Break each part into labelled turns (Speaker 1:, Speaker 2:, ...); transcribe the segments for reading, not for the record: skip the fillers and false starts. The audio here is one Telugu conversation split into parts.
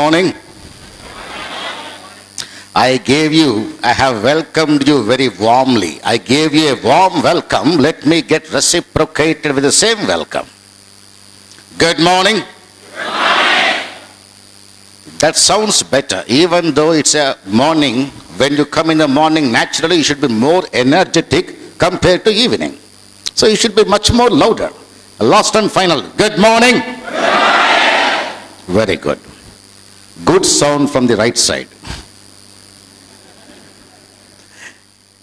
Speaker 1: morning. I have welcomed you very warmly. I gave you a warm welcome. Let me get reciprocated with the same welcome. Good morning.
Speaker 2: Good morning.
Speaker 1: That sounds better. Even though it's a morning, when you come in the morning, naturally you should be more energetic compared to evening. So you should be much more louder. Last and final. Good morning.
Speaker 2: Good morning.
Speaker 1: Very good. Good sound from the right side.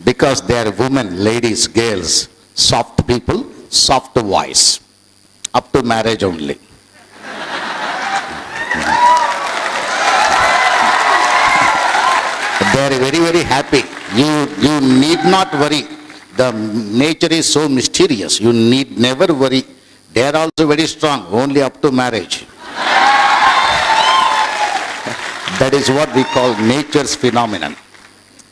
Speaker 1: Because they are women, ladies, girls, soft people, soft voice. Up to marriage only. They are very, very happy. You need not worry. The nature is so mysterious. You need never worry. They are also very strong, only up to marriage. That is what we call nature's phenomenon.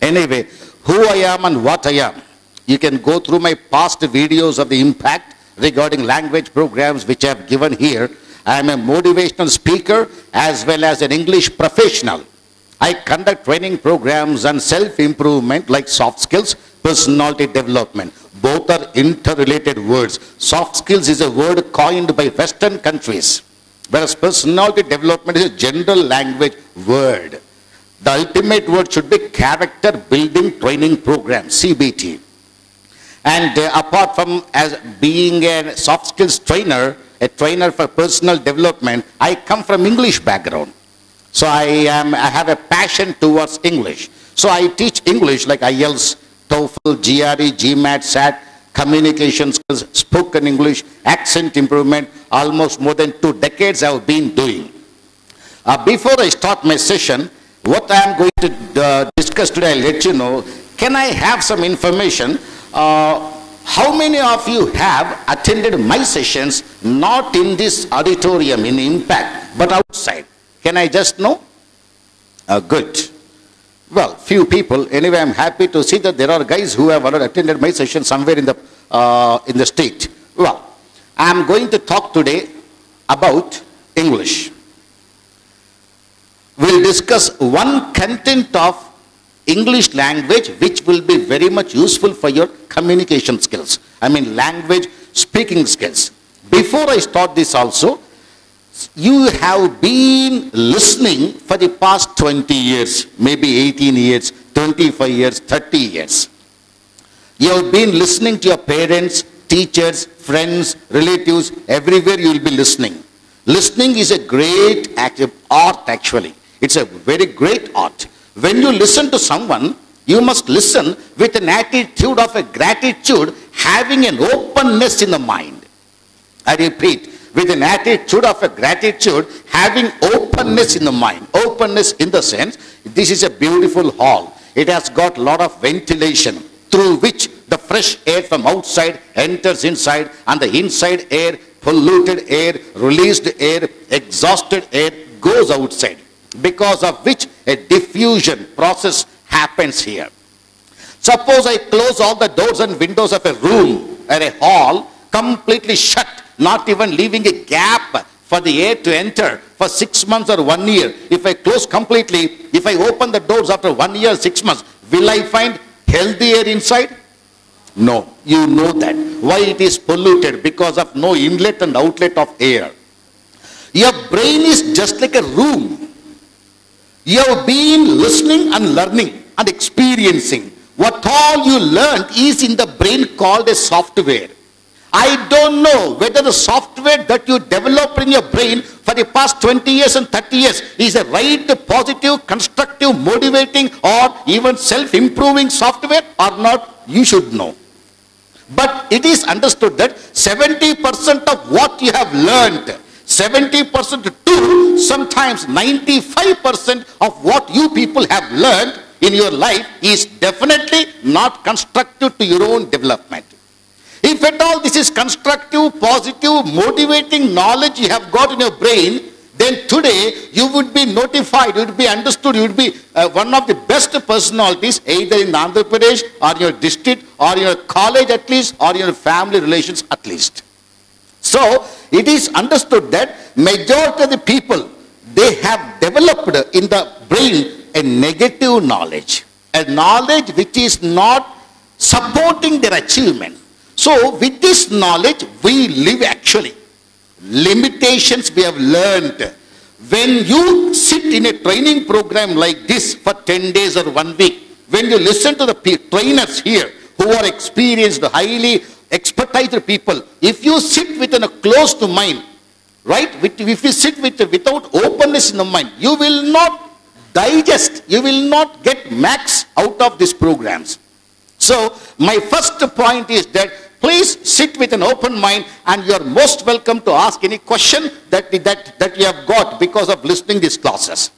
Speaker 1: Anyway, who I am and what I am. You can go through my past videos of the impact regarding language programs which I have given here. I am a motivational speaker as well as an English professional. I conduct training programs on self-improvement like soft skills, personality development. Both are interrelated words. Soft skills is a word coined by Western countries, whereas personality development is a general language word. The ultimate word should be character building training program, CBT. And apart from as being a soft skills trainer, a trainer for personal development, I come from English background. So I have a passion towards English. So I teach English like IELTS, TOEFL, GRE, GMAT, SAT, communication skills, spoken English, accent improvement, almost more than 2 decades I have been doing. Before I start my session, what I am going to discuss today, I'll let you know. Can I have some information? How many of you have attended my sessions not in this auditorium in Impact, but outside? Can I just know? Good. Well, few people. Anyway, I'm happy to see that there are guys who have already attended my session somewhere in the state. Well, I'm going to talk today about English. We'll discuss one content of English language which will be very much useful for your communication skills. I mean language speaking skills. Before I start this also, you have been listening for the past 20 years, maybe 18 years, 25 years, 30 years. You have been listening to your parents, teachers, friends, relatives, everywhere you will be listening. Listening is a great art actually. It's a very great art. When you listen to someone, you must listen with an attitude of a gratitude, having an openness in the mind. I repeat, with an attitude of a gratitude, having openness in the mind. Openness in the sense, this is a beautiful hall. It has got a lot of ventilation through which the fresh air from outside enters inside, and the inside air, polluted air, released air, exhausted air goes outside, because of which a diffusion process happens here. Suppose I close all the doors and windows of a room or a hall, completely shut, not even leaving a gap for the air to enter for 6 months or 1 year. If I close completely, if I open the doors after 1 year, 6 months, will I find healthy air inside? No, you know that. Why it is polluted? Because of no inlet and outlet of air. Your brain is just like a room. You have been listening and learning and experiencing. What all you learned is in the brain called a software. I don't know whether the software that you developed in your brain for the past 20 years and 30 years is a right, positive, constructive, motivating, or even self-improving software or not. You should know. But it is understood that 70% of what you have learned, 70% to sometimes 95% of what you people have learned in your life is definitely not constructive to your own development. If at all this is constructive, positive, motivating knowledge you have got in your brain, then today you would be notified, you would be understood, you would be one of the best personalities either in Andhra Pradesh or your district or your college at least or your family relations at least. So it is understood that majority of the people they have developed in the brain a negative knowledge, a knowledge which is not supporting their achievement. So with this knowledge, we live actually. Limitations we have learned. When you sit in a training program like this for 10 days or 1 week, when you listen to the trainers here who are experienced, highly expertise people, if you sit with a closed mind, right? If you sit without openness in the mind, you will not digest, you will not get max out of these programs. So my first point is that please sit with an open mind, and you are most welcome to ask any question that you have got because of listening these classes.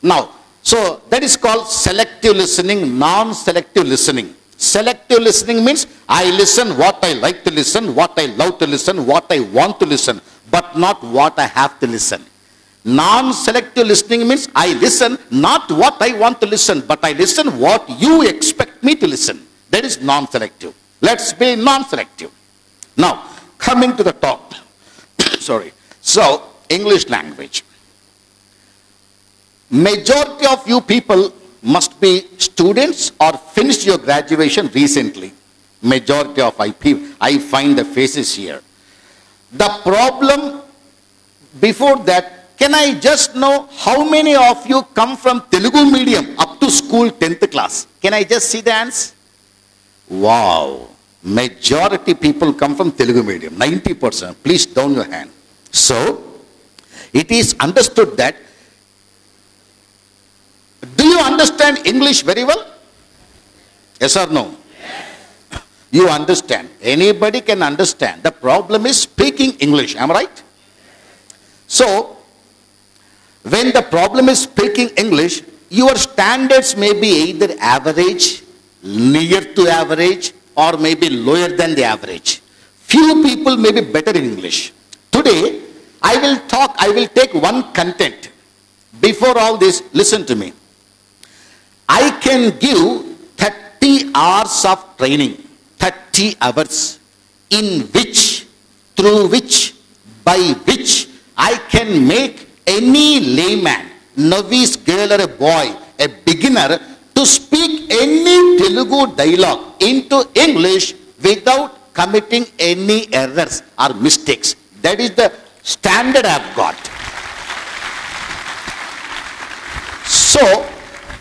Speaker 1: Now, so that is called selective listening, non-selective listening. Selective listening means I listen what I like to listen, what I love to listen, what I want to listen, but not what I have to listen. Non-selective listening means I listen not what I want to listen, but I listen what you expect me to listen. That is non-selective. Let's be non-selective. Now, coming to the top. Sorry. So, English language. Majority of you people must be students or finished your graduation recently. Majority of I find the faces here. The problem before that, can I just know how many of you come from Telugu medium up to school 10th class? Can I just see the hands? Wow. Majority people come from Telugu medium, 90%. Please down your hand. So, it is understood that, do you understand English very well? Yes or no? Yes. You understand. Anybody can understand. The problem is speaking English. Am I right? So, when the problem is speaking English, your standards may be either average, near to average, or maybe lower than the average. Few people may be better in English. Today, I will take one content. Before all this, listen to me. I can give 30 hours of training, 30 hours, in which, through which, by which, I can make any layman, novice girl or a boy, a beginner, to speak any Telugu dialogue into English without committing any errors or mistakes. That is the standard I have got. So,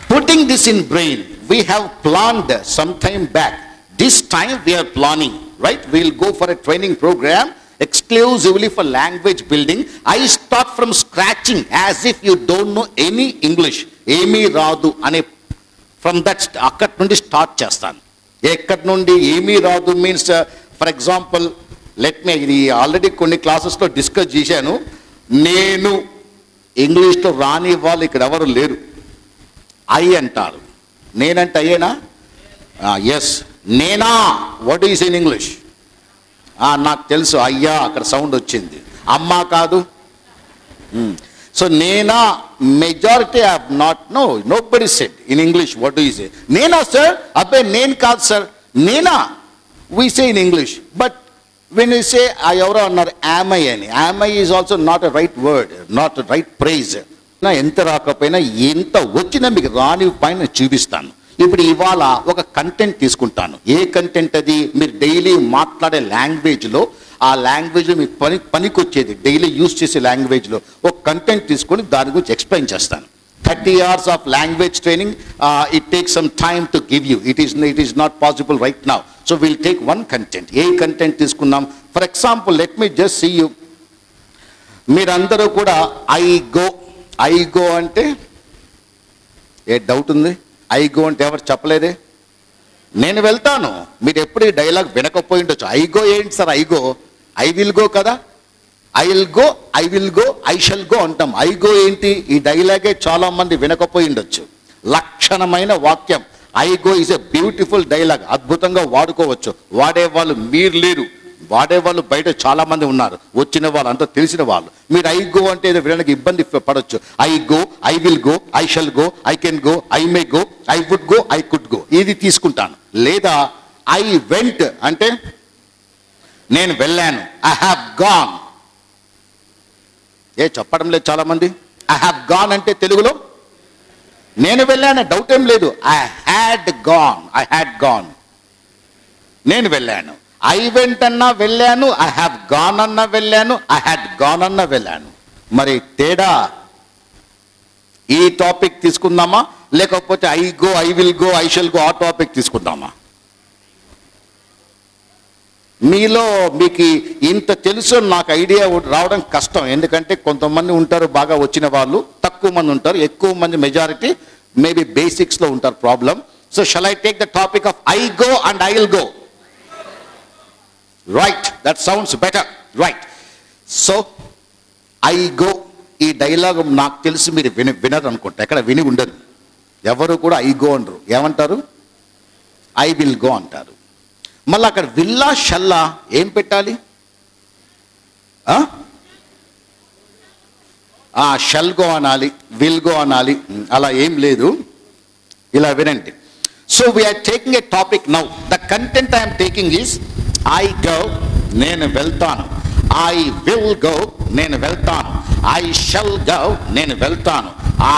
Speaker 1: putting this in brain, we have planned some time back. This time we are planning, right? We will go for a training program exclusively for language building. I start from scratching as if you don't know any English. Emi Radu ane, from that akkad nundi start chestan. Ekkad nundi emi Radu means, for example, let me already konni classes lo discuss chesanu. Nenu English lo raani vallu ikkada evaru leru. I antaru. Nenante ayena? Yes. Nena. What is in English? నాకు తెలుసు అయ్యా అక్కడ సౌండ్ వచ్చింది. అమ్మ కాదు. So Nena, majority have not, nobody said in English, what do you say? Nena sir, abbe nen kaadu sir. Nena, we say in English. But when we say, ఎవరో అన్నారు am I అని. Am I is also not a right word, not a right phrase. ఎంత రాకపోయినా ఎంత వచ్చినా మీకు రాని పైన చూపిస్తాను. ఇప్పుడు ఇవాళ ఒక కంటెంట్ తీసుకుంటాను. ఏ కంటెంట్ అది? మీరు డైలీ మాట్లాడే లాంగ్వేజ్లో, ఆ లాంగ్వేజ్లో మీకు పనికొచ్చేది, డైలీ యూజ్ చేసే లాంగ్వేజ్లో ఒక కంటెంట్ తీసుకొని దాని గురించి ఎక్స్ప్లెయిన్ చేస్తాను. 30 hours of language training, it takes some time to give you. It is not possible right now. So we'll take one content. ఏ కంటెంట్ తీసుకున్నాం? For example, let me just see you. మీరందరూ కూడా ఐ గో అంటే ఏ డౌట్ ఉంది? ఐ గో అంటే ఎవరు చెప్పలేదే? నేను వెళ్తాను. మీరు ఎప్పుడు ఈ డైలాగ్ వినకపోయి ఉండొచ్చు. ఐ గో ఏంటి sir? I go, I will go కదా. I will go, I will go, I shall go అంటాం. ఐ గో ఏంటి? ఈ డైలాగే చాలా మంది వినకపోయి ఉండొచ్చు. లక్షణమైన వాక్యం. I go is a beautiful dialogue. అద్భుతంగా వాడుకోవచ్చు. వాడేవాళ్ళు మీరు లేరు, వాడేవాళ్ళు బయట చాలా మంది ఉన్నారు, వచ్చిన వాళ్ళు అంతా తెలిసిన వాళ్ళు. మీరు ఐ గో అంటే ఏదో వినడానికి ఇబ్బంది పడవచ్చు. I go, I will go, I shall go, I can go, I may go, I would go, I could go, ఇది తీసుకుంటాను. లేదా ఐ వెంట్ అంటే నేను వెళ్ళాను. I have gone. చెప్పడం లేదు చాలా మంది. ఐ హ్యావ్ గాన్ అంటే తెలుగులో నేను వెళ్ళాను, డౌట్ ఏం లేదు. ఐ హ్యాడ్ గాన్, నేను వెళ్ళాను. ఐ వెంట్ అన్నా వెళ్ళాను, ఐ హ్యావ్ గాన్ అన్నా వెళ్ళాను, ఐ హ్యాడ్ గాన్ అన్నా వెళ్ళాను. మరి తేడా ఈ టాపిక్ తీసుకుందామా, లేకపోతే I go, I will go, I shall go ఆ టాపిక్ తీసుకుందామా? మీలో మీకు ఇంత తెలుసు నాకు ఐడియా రావడం కష్టం. ఎందుకంటే కొంతమంది ఉంటారు బాగా వచ్చిన వాళ్ళు, తక్కువ మంది ఉంటారు, ఎక్కువ మంది మెజారిటీ మేబీ బేసిక్స్లో ఉంటారు problem. So shall I take the topic of I go and I will go? Right, that sounds better. Right, so I go ఈ డైలాగ్ నాకు తెలిసి మీరు వినరు అనుకుంటా, ఎక్కడ విని ఉండదు. ఎవరు కూడా ఐ గో అనరు, ఏమంటారు? ఐ విల్ గో అంటారు. మళ్ళీ అక్కడ విల్లా షల్లా ఏం పెట్టాలి? షల్ గో అనాలి, విల్ గో అనాలి, అలా ఏం లేదు. ఇలా వినండి. So we're taking a topic now. The content I'm taking is I go, నేను వెళ్తాను. ఐ విల్ గో, నేను వెళ్తాను. ఐ షల్ గో, నేను వెళ్తాను.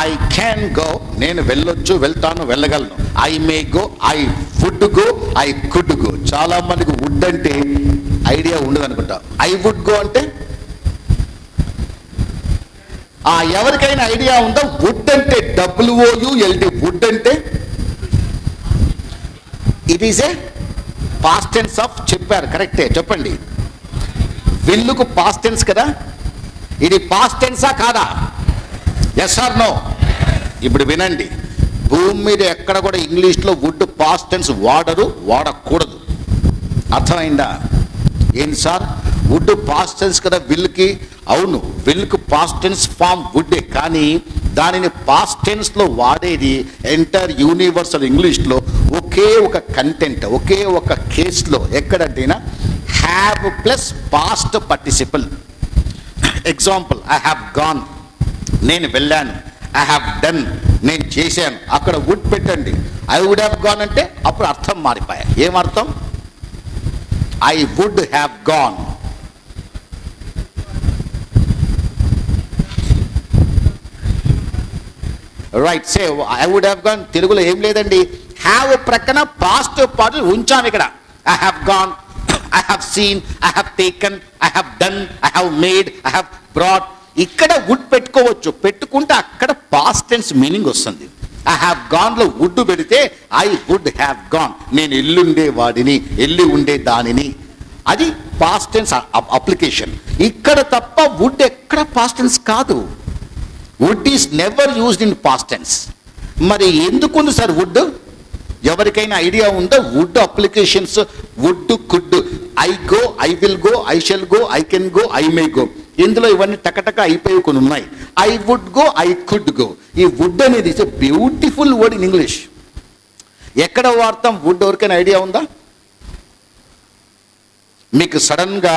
Speaker 1: ఐ క్యాన్ గో, నేను వెళ్ళొచ్చు, వెళ్తాను, వెళ్ళగలను. I may go, I would go, I could go. చాలా మందికి వుడ్ అంటే ఐడియా ఉండదు అనుకుంటా. ఐ వుడ్ గో అంటే ఎవరికైనా ఐడియా ఉందా? వుడ్ అంటే WOULD, వుడ్ అంటే it is a past tense of, చెప్పారు కరెక్టే, చెప్పండి. విల్లుకు పాస్ట్ టెన్స్ కదా, ఇది పాస్ట్ టెన్సా కాదా? Yes or no? ఇప్పుడు వినండి, భూమి మీద ఎక్కడ కూడా ఇంగ్లీష్లో వుడ్ పాస్ట్ టెన్స్ వాడరు, వాడకూడదు. అర్థమైందా? ఏంటి సార్, వుడ్ పాస్ట్ టెన్స్ కదా విల్కి? అవును, విల్కు పాస్ట్ టెన్స్ ఫామ్ వుడ్డే, కానీ దానిని పాస్ట్ టెన్స్లో వాడేది ఎంటైర్ యూనివర్సల్ ఇంగ్లీష్లో ఒకే ఒక కంటెంట్, ఒకే ఒక కేసులో. ఎక్కడంటేనా have plus past participle. Example, I have gone, నేను వెళ్ళాను. ఐ హ్యావ్ డన్, నేను చేశాను. అక్కడ వుడ్ పెట్టండి. ఐ వుడ్ హ్యావ్ గాన్ అంటే అప్పుడు అర్థం మారిపోయాయి. ఏమర్థం? I would have gone. Right, say I would have gone తెలుగులో ఏం లేదండి, హ్యావ్ ప్రక్కన పాస్ట్ పార్ట్ ఉంచాము ఇక్కడ. I have gone, I have seen, I have taken, I have done, I have made, I have brought. ఇక్కడ వుడ్ పెట్టుకోవచ్చు, పెట్టుకుంటే అక్కడ పాస్ట్ టెన్స్ మీనింగ్ వస్తుంది. ఐ హ్యావ్ గాన్ లో వుడ్ పెడితే ఐ వుడ్ హ్యావ్ గాన్, నేను ఎల్లుండే వాడిని, ఎల్లి ఉండే దానిని, అది పాస్ట్ టెన్స్ అప్లికేషన్. ఇక్కడ తప్ప వుడ్ ఎక్కడ పాస్ట్ టెన్స్ కాదు. Would is never used in past tense. మరి ఎందుకుంది సార్ వుడ్? ఎవరికైనా ఐడియా ఉందా? Would applications, would, could, I go, I will go, I shall go, I can go, I may go. ఇందులో ఇవన్నీ టకటక అయిపోయి కొన్ని ఉన్నాయి. I would go, I could go. ఈ వుడ్ అనేది it's a beautiful word in English. ఎక్కడ వాడతాం వుడ్? ఎవరికైనా ఐడియా ఉందా? మీకు సడన్గా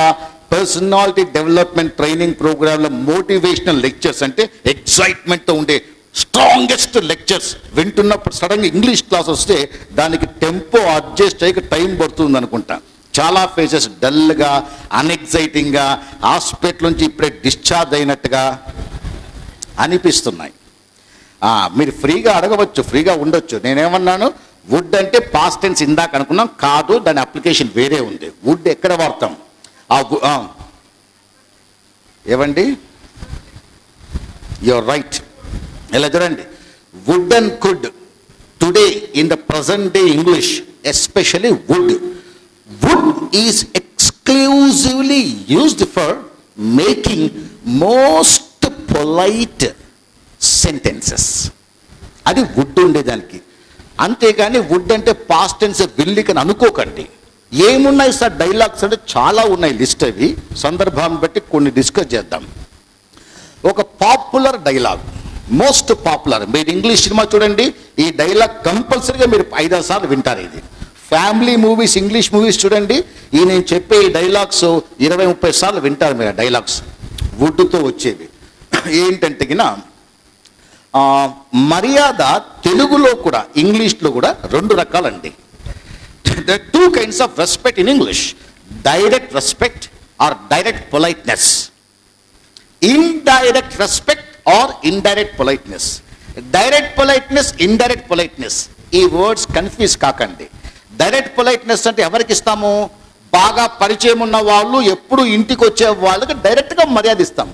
Speaker 1: పర్సనాలిటీ డెవలప్మెంట్ ట్రైనింగ్ ప్రోగ్రాంలో మోటివేషనల్ లెక్చర్స్ అంటే ఎక్సైట్మెంట్తో ఉండే స్ట్రాంగెస్ట్ లెక్చర్స్ వింటున్నప్పుడు సడన్గా ఇంగ్లీష్ క్లాస్ వస్తే దానికి టెంపో అడ్జస్ట్ అయ్యి టైం పడుతుంది అనుకుంటా. చాలా ఫేసెస్ డల్గా, అన్ఎక్సైటింగ్గా, హాస్పిటల్ నుంచి ఇప్పుడే డిశ్చార్జ్ అయినట్టుగా అనిపిస్తున్నాయి. మీరు ఫ్రీగా అడగవచ్చు, ఫ్రీగా ఉండొచ్చు. నేనేమన్నాను, వుడ్ అంటే పాస్ట్ టెన్స్ ఇందాక అనుకున్నాం, కాదు, దాని అప్లికేషన్ వేరే ఉంది. వుడ్ ఎక్కడ వాడతాం? ఏవండి, యువర్ రైట్. ఇలా చూడండి, would and could today in the present day English, especially would is exclusively used for making most polite sentences. అది వుడ్ ఉండేదానికి. అంతేగాని వుడ్ అంటే పాస్ట్ టెన్స్ విల్లికని అనుకోకండి. ఏమున్నాయి సార్ డైలాగ్స్ అంటే చాలా ఉన్నాయి, లిస్ట్. అవి సందర్భాన్ని బట్టి కొన్ని డిస్కస్ చేద్దాం. ఒక పాపులర్ డైలాగ్, మోస్ట్ పాపులర్, మీరు ఇంగ్లీష్ సినిమా చూడండి, ఈ డైలాగ్ కంపల్సరీగా మీరు 5-6 సార్లు వింటారు. ఇది ఫ్యామిలీ మూవీస్, ఇంగ్లీష్ మూవీస్ చూడండి, ఈ నేను చెప్పే ఈ డైలాగ్స్ 20-30 సార్లు వింటారు మీరు. డైలాగ్స్ వుడ్తో వచ్చేవి. ఏంటంటే గిన మర్యాద తెలుగులో కూడా ఇంగ్లీష్లో కూడా 2 రకాలండి. There are 2 kinds of respect in English: direct respect or direct politeness. Indirect respect are indirect politeness. Direct politeness, indirect politeness, ఈ వర్డ్స్ కన్ఫ్యూజ్ కాకండి. డైరెక్ట్ పొలైట్నెస్ అంటే ఎవరికి ఇస్తాము? బాగా పరిచయం ఉన్న వాళ్ళు, ఎప్పుడు ఇంటికి వచ్చే వాళ్ళకి డైరెక్ట్గా మర్యాద ఇస్తాం.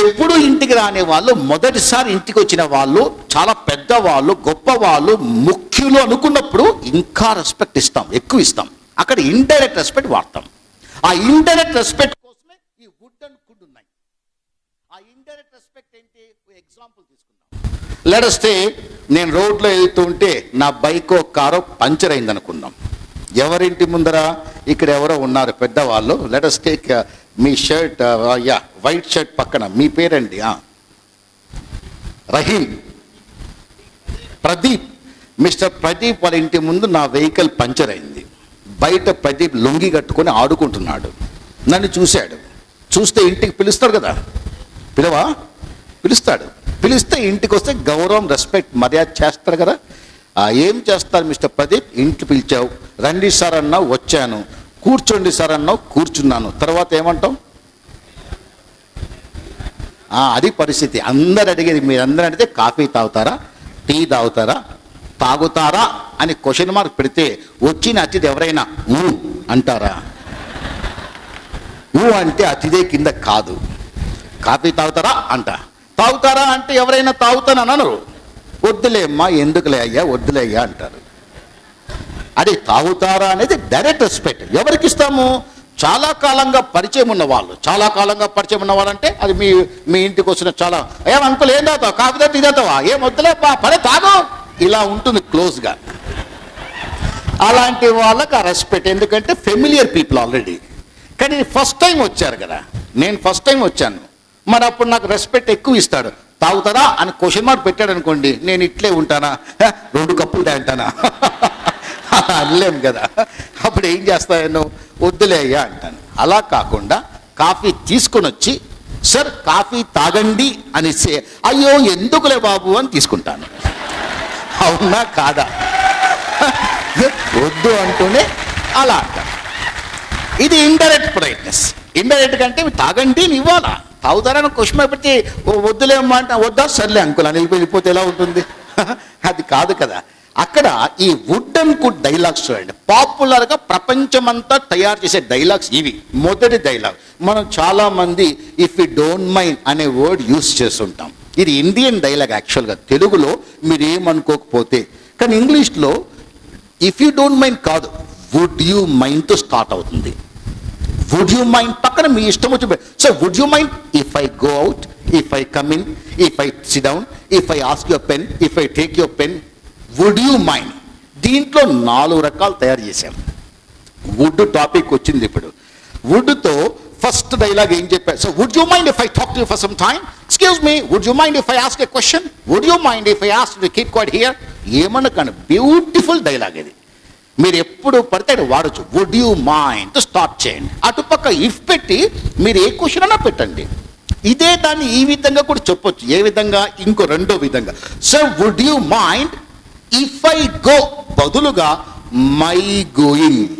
Speaker 1: ఎప్పుడు ఇంటికి రాని వాళ్ళు, మొదటిసారి ఇంటికి వచ్చిన వాళ్ళు, చాలా పెద్దవాళ్ళు, గొప్ప వాళ్ళు, ముఖ్యులు అనుకున్నప్పుడు ఇంకా రెస్పెక్ట్ ఇస్తాం, ఎక్కువ ఇస్తాం. అక్కడ ఇండైరెక్ట్ రెస్పెక్ట్ వాడతాం. ఆ ఇండైరెక్ట్ రెస్పెక్ట్ కోసమే ఈ వుడ్ అండ్ కుడ్ ఉన్నాయి. ఆ ఇండైరెక్ట్ రెస్పెక్ట్ ఏంటి? ఎగ్జాంపుల్ తీసుకుందాం. లెట్ us say నేను రోడ్లో వెళ్తుంటే నా బైకో కారో పంచర్ అయింది అనుకుందాం. ఎవరింటి ముందర? ఇక్కడ ఎవరో ఉన్నారు పెద్దవాళ్ళు. లెట్ us take మీ షర్ట్, వైట్ షర్ట్ పక్కన మీ పేరండి? రహీం, ప్రదీప్. మిస్టర్ ప్రదీప్ వాళ్ళ ఇంటి ముందు నా వెహికల్ పంచర్ అయింది. బయట ప్రదీప్ లొంగి కట్టుకొని ఆడుకుంటున్నాడు. నన్ను చూశాడు. చూస్తే ఇంటికి పిలుస్తాడు కదా, పిలుస్తాడు. పిలిస్తే ఇంటికి వస్తే గౌరవం, రెస్పెక్ట్, మర్యాద చేస్తాడు కదా. ఏం చేస్తారు మిస్టర్ ప్రదీప్? ఇంటికి పిలిచావు, రండి సార్ అన్నావు, వచ్చాను. కూర్చోండి సార్ అన్నావు, కూర్చున్నాను. తర్వాత ఏమంటాం? అది పరిస్థితి. అందరు అడిగేది, మీరందరూ అడిగితే కాఫీ తాగుతారా, టీ తాగుతారా అని క్వశ్చన్ మార్క్ పెడితే వచ్చిన అతిథి ఎవరైనా అంటారా? అంటే అతిథే కింద కాదు. కాఫీ తాగుతారా అంట. తాగుతారా అంటే ఎవరైనా తాగుతానని అనరు. వద్దులే అమ్మా, ఎందుకులే అయ్యా, వద్దులే అయ్యా అంటారు. అది తాగుతారా అనేది డైరెక్ట్ రెస్పెక్ట్. ఎవరికి ఇస్తాము? చాలా కాలంగా పరిచయం ఉన్నవాళ్ళు. చాలా కాలంగా పరిచయం ఉన్నవాళ్ళంటే అది మీ ఇంటికి వచ్చిన చాలా, ఏం అంకుల్ ఏం తాగుతావు? కాఫీ తాగుతా, టీ తాగుతావా? ఏం వద్దులే పడే తాగు, ఇలా ఉంటుంది క్లోజ్గా. అలాంటి వాళ్ళకి ఆ రెస్పెక్ట్. ఎందుకంటే ఫెమిలియర్ పీపుల్ ఆల్రెడీ. కానీ ఫస్ట్ టైం వచ్చారు కదా, నేను ఫస్ట్ టైం వచ్చాను, మరి అప్పుడు నాకు రెస్పెక్ట్ ఎక్కువ ఇస్తాడు. తాగుతారా అని క్వశ్చన్ మార్క్ పెట్టాడు అనుకోండి, నేను ఇట్లే ఉంటానా? 2 కప్పులు తాగుతానా? అనలేం కదా. అప్పుడు ఏం చేస్తాను? వద్దులే అయ్యా అంటాను. అలా కాకుండా కాఫీ తీసుకొని వచ్చి, సార్ కాఫీ తాగండి అనేసి, అయ్యో ఎందుకులే బాబు అని తీసుకుంటాను. అవునా కాదా? వద్దు అంటూనే అలా అంటాను. ఇది ఇండైరెక్ట్ పొలైట్నెస్. ఇండైరెక్ట్ అంటే తాగండి అని ఇవ్వాలా? తాగుతారని క్వశ్చన్ పెట్టి వద్దులే అమ్మా అంటే, వద్దా, సర్లే అంకుల్ అని వెళ్ళిపోతే ఎలా ఉంటుంది? అది కాదు కదా. అక్కడ ఈ వుడ్ అండ్ కుడ్ డైలాగ్స్ చూడండి. పాపులర్గా ప్రపంచమంతా తయారు చేసే డైలాగ్స్ ఇవి. మొదటి డైలాగ్ మనం చాలా మంది ఇఫ్ యూ డోంట్ మైండ్ అనే వర్డ్ యూస్ చేస్తుంటాం. ఇది ఇండియన్ డైలాగ్ యాక్చువల్గా. తెలుగులో మీరు ఏమనుకోకపోతే, కానీ ఇంగ్లీష్లో ఇఫ్ యూ డోంట్ మైండ్ కాదు, వుడ్ యూ మైండ్తో స్టార్ట్ అవుతుంది. వుడ్ యూ మైండ్ పక్కన మీ ఇష్టం వచ్చి, so would you mind if I go out, if I come in, if I sit down, if I ask your pen, if I take your pen, would you mind. దీంట్లో 4 రకాలు తయారు చేశాం. వుడ్ టాపిక్ వచ్చింది ఇప్పుడు. వుడ్తో ఫస్ట్ డైలాగ్ ఏం చెప్పారు? So would you mind if I talk to you for some time? Excuse me, would you mind if I ask a question? Would you mind if I ask to keep quiet here? ఏమనకండి, బ్యూటిఫుల్ డైలాగ్ ఇది. మీరు ఎప్పుడు పడితే వాడచ్చు. వుడ్ యూ మైండ్ స్టార్ట్ చేయండి. అటుపక్క ఇఫ్ పెట్టి మీరు ఏ క్వశ్చన్ అయినా పెట్టండి. ఇదే దాన్ని ఈ విధంగా కూడా చెప్పొచ్చు. ఏ విధంగా? ఇంకో రెండో విధంగా. So would you mind if I go బదులుగా my going.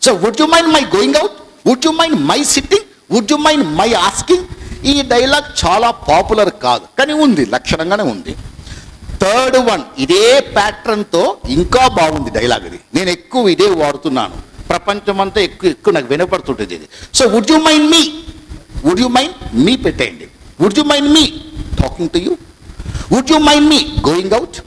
Speaker 1: So would you mind my going out, would you mind my sitting, would you mind my asking. ఈ డైలాగ్ చాలా పాపులర్ కాదు, కానీ ఉంది, లక్షణంగానే ఉంది. థర్డ్ వన్ ఇదే ప్యాటర్న్తో ఇంకా బాగుంది డైలాగ్. ఇది నేను ఎక్కువ ఇదే వాడుతున్నాను. ప్రపంచమంతా ఎక్కువ నాకు వినపడుతుంటుంది ఇది. So would you mind me, would you mind me పెట్టేయండి. Would you mind me talking to you, would you mind me going out.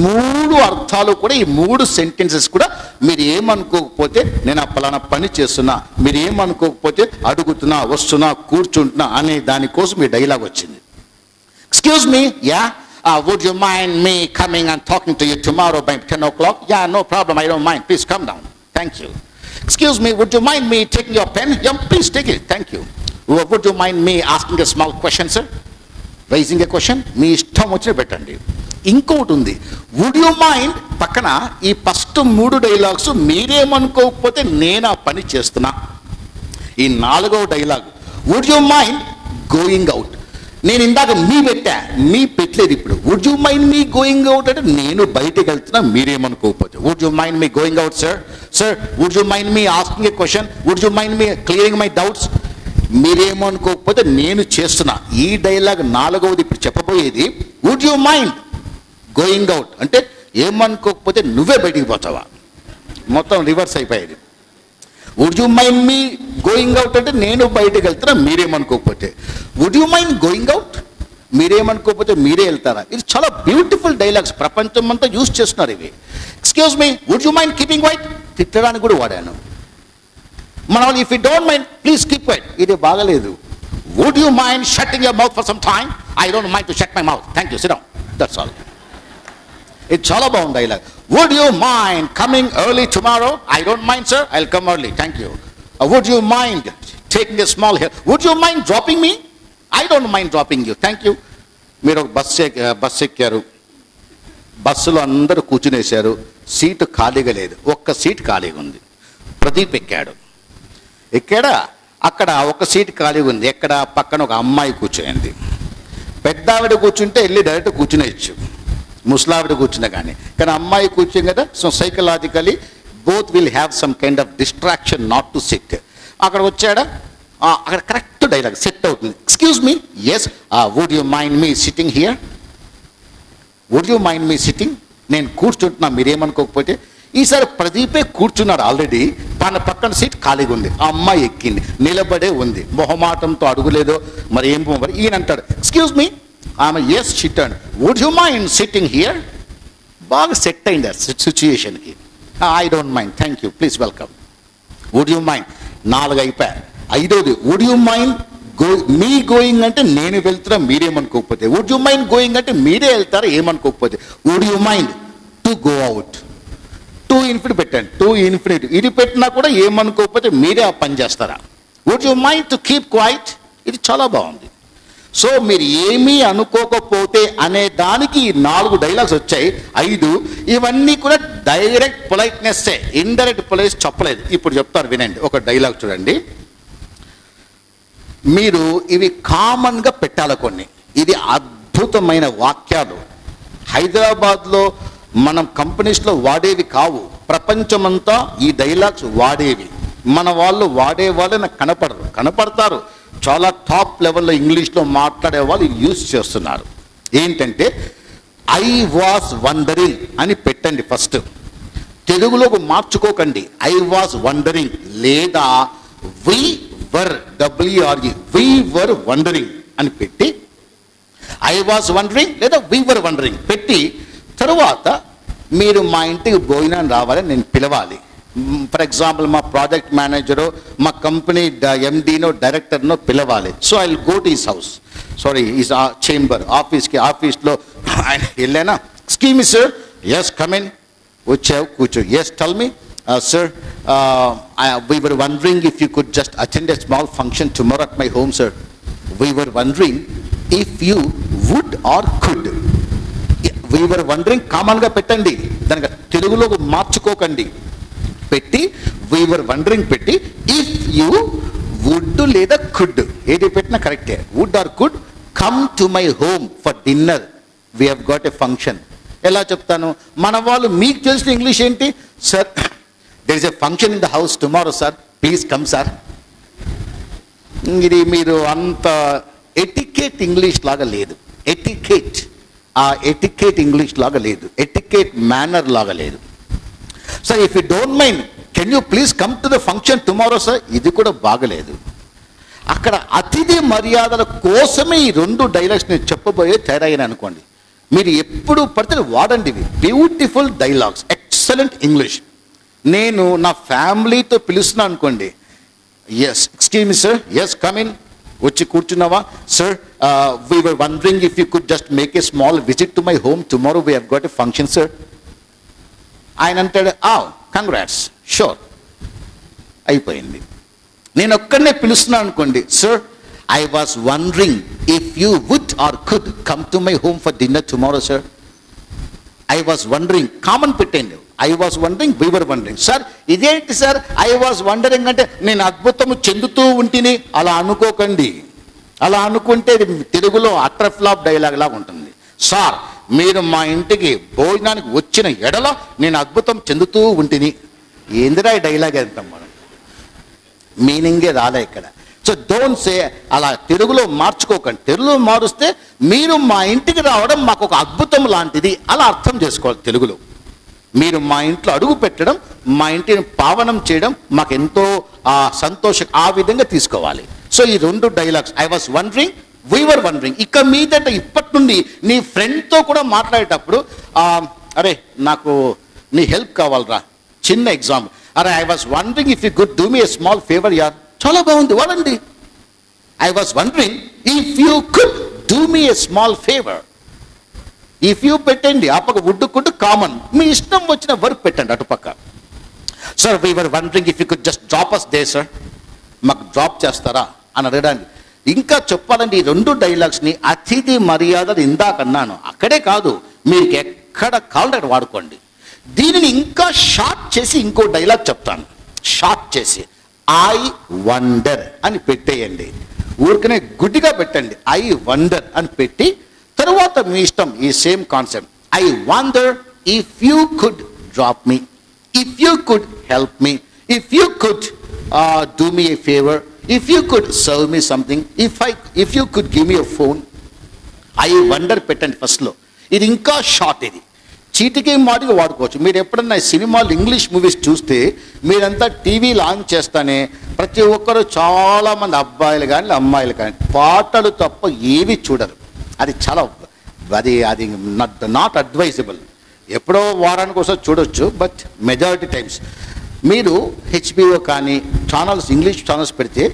Speaker 1: 3 అర్థాలు కూడా, ఈ 3 సెంటెన్సెస్ కూడా మీరు ఏమనుకోకపోతే నేను ఆ పలానా పని చేస్తున్నా, మీరు ఏమనుకోకపోతే అడుగుతున్నా, వస్తున్నా, కూర్చుంటున్నా అనే దానికోసం ఈ డైలాగ్ వచ్చింది. Excuse me, yeah, would you mind me coming and talking to you tomorrow by 10 o'clock? Yeah, no problem, I don't mind. Please come down. Thank you. Excuse me, would you mind me taking your pen? Yeah, please take it. Thank you. Would you mind me asking a small question, sir? Raising a question? మీ ఇష్టం వచ్చిన పెట్టండి. ఇంకోటి ఉంది, వుడ్ యూ మైండ్ పక్కన ఈ ఫస్ట్ 3 డైలాగ్స్ మీరేమనుకోకపోతే నేను ఆ పని చేస్తున్నా. ఈ 4వ dialogue would you mind going out. నేను ఇందాక మీ పెట్టా, మీ పెట్టలేదు. ఇప్పుడు would you mind me going out అంటే నేను బయటకు వెళ్తున్నా, మీరేమనుకోకపోతే. Would you mind me going out sir? Sir would you mind me asking a question? Would you mind me clearing my doubts? మీరేమనుకోకపోతే నేను చేస్తున్నా ఈ డైలాగ్ 4వది ఇప్పుడు చెప్పబోయేది. Would you mind going out అంటే ఏమనుకోకపోతే నువ్వే బయటికి పోతావా, మొత్తం రివర్స్ అయిపోయేది. Would you mind me going out అంటే నేను బయటకు వెళ్తున్నా మీరేమనుకోకపోతే. Would you mind going out మీరేమనుకోకపోతే మీరే వెళ్తారా. ఇది చాలా బ్యూటిఫుల్ డైలాగ్స్, ప్రపంచం అంతా యూజ్ చేస్తున్నారు ఇవి. Excuse me, would you mind keeping quiet తిట్టడానికి కూడా వాడాను. మన వాళ్ళు if you don't mind please keep quiet, ఇది బాగలేదు. Would you mind shutting your mouth for some time, I don't mind to shut my mouth, thank you, sit down, that's all. ఇది చాలా బాగుంది dialogue. Would you mind coming early tomorrow, I don't mind sir, I will come early, thank you. Would you mind taking a small hair, would you mind dropping me, I don't mind dropping you, thank you. మీరు ఒక బస్సు ఎక్కారు, బస్సులో అందరూ కూర్చునేశారు, సీటు ఖాళీగా లేదు, ఒక్క సీట్ ఖాళీగా ఉంది. ప్రదీప్ ఎక్కాడా, అక్కడ ఒక సీట్ ఖాళీగా ఉంది. ఎక్కడ పక్కన ఒక అమ్మాయి కూర్చోయింది. పెద్ద ఆవిడ కూర్చుంటే వెళ్ళి డైరెక్ట్ కూర్చునేయచ్చు, ముసలావిడ కూర్చున్నా కానీ అమ్మాయి కూర్చుంది కదా. So psychologically both will have some kind of distraction not to sit. అక్కడ వచ్చాడా, అక్కడ కరెక్ట్ డైలాగ్ సెట్ అవుతుంది. Excuse me, yes, would you mind me sitting here, would you mind me sitting, నేను కూర్చుంటున్నా మీరేమనుకోకపోతే. ఈసారి ప్రదీపే కూర్చున్నాడు ఆల్రెడీ, తన పక్కన సీట్ ఖాళీగా ఉంది. ఆ అమ్మాయి ఎక్కింది, నిలబడే ఉంది, మొహమాటంతో అడుగులేదో మరి ఏం మరి. ఈయన అంటాడు ఎక్స్క్యూజ్ మీ, ఆమె yes sit and would you mind sitting here. బాగా సెట్ అయింది ఆ సిచ్యుయేషన్కి. I don't mind, thank you, please welcome. Would you mind 4 అయిపోయాయి. 5వది would you mind me going అంటే నేను వెళ్తున్నా మీరేమనుకోకపోతే. వుడ్ యు మైండ్ గోయింగ్ అంటే మీరే వెళ్తారా ఏమనుకోకపోతే. Would you mind to go out, to infinite పెట్టండి, టు ఇన్ఫినిట్ ఇది పెట్టినా కూడా ఏమనుకోకపోతే మీరే ఆ పని చేస్తారా. Would you mind to keep quiet, ఇది చాలా బాగుంది. సో మీరు ఏమీ అనుకోకపోతే అనే దానికి 4 డైలాగ్స్ వచ్చాయి. 5 ఇవన్నీ కూడా డైరెక్ట్ పొలైట్నెస్సే, ఇండైరెక్ట్ పొలైట్ చెప్పలేదు. ఇప్పుడు చెప్తారు వినండి. ఒక డైలాగ్ చూడండి, మీరు ఇవి కామన్గా పెట్టాలి కొన్ని. ఇది అద్భుతమైన వాక్యాలు. హైదరాబాద్లో మనం కంపెనీస్లో వాడేవి కావు, ప్రపంచమంతా ఈ డైలాగ్స్ వాడేవి. మన వాళ్ళు వాడేవాళ్ళు నాకు కనపడతారు, చాలా టాప్ లెవెల్లో ఇంగ్లీష్లో మాట్లాడే వాళ్ళు యూజ్ చేస్తున్నారు. ఏంటంటే ఐ వాస్ వండరింగ్ అని పెట్టండి ఫస్ట్, తెలుగులోకి మార్చుకోకండి. ఐ వాస్ వండరింగ్ లేదా వి వర్, WRE, వి వర్ వండరింగ్ అని పెట్టి ఐ వాస్ వండరింగ్ లేదా వి వర్ వండరింగ్ పెట్టి తరువాత మీరు మా ఇంటికి భోజనం రావాలని నేను పిలవాలి. ఫర్ ఎగ్జాంపుల్ మా ప్రాజెక్ట్ మేనేజరు, మా కంపెనీ MDనో డైరెక్టర్నో పిలవాలి. So I will go to his house, sorry his chamber, ఆఫీస్లో ఆయన వెళ్ళానా. Excuse me sir, yes come in, వచ్చావు కూర్చో, yes tell me sir, we were wondering if you could just attend a small function tomorrow at my home sir. We were wondering if you would or could. We were wondering కామన్గా పెట్టండి, దానికి తెలుగులో మార్చుకోకండి. పెట్టి we were wondering పెట్టి if you would లేదా could ఏది పెట్టినా కరెక్టే. would or could come to my home for dinner, we have got a function. ఎలా చెప్తాను, మన వాళ్ళు మీకు తెలిసిన ఇంగ్లీష్ ఏంటి, sir there is a function in the house tomorrow sir, please come sir. ఇది మీరు అంత ఎటికేట్ ఇంగ్లీష్ లాగా లేదు, ఎటికేట్ ఇంగ్లీష్ లాగా లేదు, ఎటికేట్ మేనర్ లాగా లేదు. Sir if you don't mind can you please come to the function tomorrow sir, ఇది కూడా బాగలేదు. అక్కడ అతిథి మర్యాదల కోసమే ఈ 2 డైలాగ్స్ నేను చెప్పబోయే తయారైన అనుకోండి. మీరు ఎప్పుడు పడితే వాడండి ఇవి, బ్యూటిఫుల్ డైలాగ్స్, ఎక్సలెంట్ ఇంగ్లీష్. నేను నా ఫ్యామిలీతో పిలుస్తున్నా అనుకోండి, yes excuse me sir, yes come in, వచ్చి కూర్చున్నావా sir, we were wondering if you could just make a small visit to my home tomorrow, we have got a function sir. ఆయన అంటాడు కంగ్రాట్స్, షూర్, అయిపోయింది. నేను ఒక్కడనే పిలుస్తున్నాను అనుకోండి, sir I was wondering if you would or could come to my home for dinner tomorrow sir. I was wondering comma పెట్టండి, I was wondering, we were wondering. Sir ఇదేంటి సార్ ఐ వాస్ వండరింగ్ అంటే నేను అద్భుతము చెందుతూ ఉంటిని, అలా అనుకోకండి. అలా అనుకుంటే తెలుగులో అటర్ ఫ్లాప్ డైలాగ్ లాగా ఉంటుంది. సార్ మీరు మా ఇంటికి భోజనానికి వచ్చిన ఎడల నేను అద్భుతం చెందుతూ ఉంటిని, ఏందిరా ఈ డైలాగ్ అంటాం మనం, మీనింగే రాలే ఇక్కడ. సో డోంట్ సే అలా తెలుగులో మార్చుకోకండి. తెలుగులో మారుస్తే మీరు మా ఇంటికి రావడం మాకు ఒక అద్భుతం లాంటిది అలా అర్థం చేసుకోవాలి. తెలుగులో మీరు మా ఇంట్లో అడుగు పెట్టడం, మా ఇంటిని పావనం చేయడం మాకు ఎంతో సంతోషం, ఆ విధంగా తీసుకోవాలి. సో ఈ 2 dialogues, I was wondering, we were wondering. ఇక మీదట ఇప్పటి నుండి నీ ఫ్రెండ్తో కూడా మాట్లాడేటప్పుడు అరే నాకు నీ హెల్ప్ కావాలరా, చిన్న ఎగ్జాంపుల్, అరే I was wondering if you could do me a small favour యార్. చాలా బాగుంది, వాడండి. I was wondering if you could do me a small favour. If you పెట్టండి, ఆ పక్క వుడ్ కుడ్ కామన్, మీ ఇష్టం వచ్చిన వర్క్ పెట్టండి అటుపక్క. Sir we were wondering if you could just drop us there sir, మాకు డ్రాప్ చేస్తారా అని అడగడానికి. ఇంకా చెప్పాలంటే ఈ 2 డైలాగ్స్ని అతిథి మర్యాదలు ఇందాక అన్నాను, అక్కడే కాదు, మీకు ఎక్కడ కావాలంటే అక్కడ వాడుకోండి. దీనిని ఇంకా షార్ట్ చేసి ఇంకో డైలాగ్ చెప్తాను. షార్ట్ చేసి ఐ వండర్ అని పెట్టేయండి. ఊరికనే గుడ్డిగా పెట్టండి, ఐ వండర్ అని పెట్టి తరువాత మీ ఇష్టం ఈ same concept. I wonder if you could drop me, if you could help me, if you could do me A favour, if you could serve me something, if you could give me a phone. I wonder పెట్టండి ఫస్ట్లో. ఇది ఇంకా షార్ట్, ఇది చీటికి మాటికి వాడుకోవచ్చు. మీరు ఎప్పుడన్నా సినిమాలు ఇంగ్లీష్ మూవీస్ చూస్తే మీరంతా టీవీ లాంచ్ చేస్తానే ప్రతి ఒక్కరు చాలామంది అబ్బాయిలు కానీ అమ్మాయిలు కానీ పాటలు తప్ప ఏవి చూడరు. అది చాలా అది నాట్ అడ్వైజబుల్. ఎప్పుడో వారానికి ఒకసారి చూడొచ్చు, బట్ మెజారిటీ టైమ్స్ మీరు హెచ్బిఓ కానీ ఛానల్స్, ఇంగ్లీష్ ఛానల్స్ పెడితే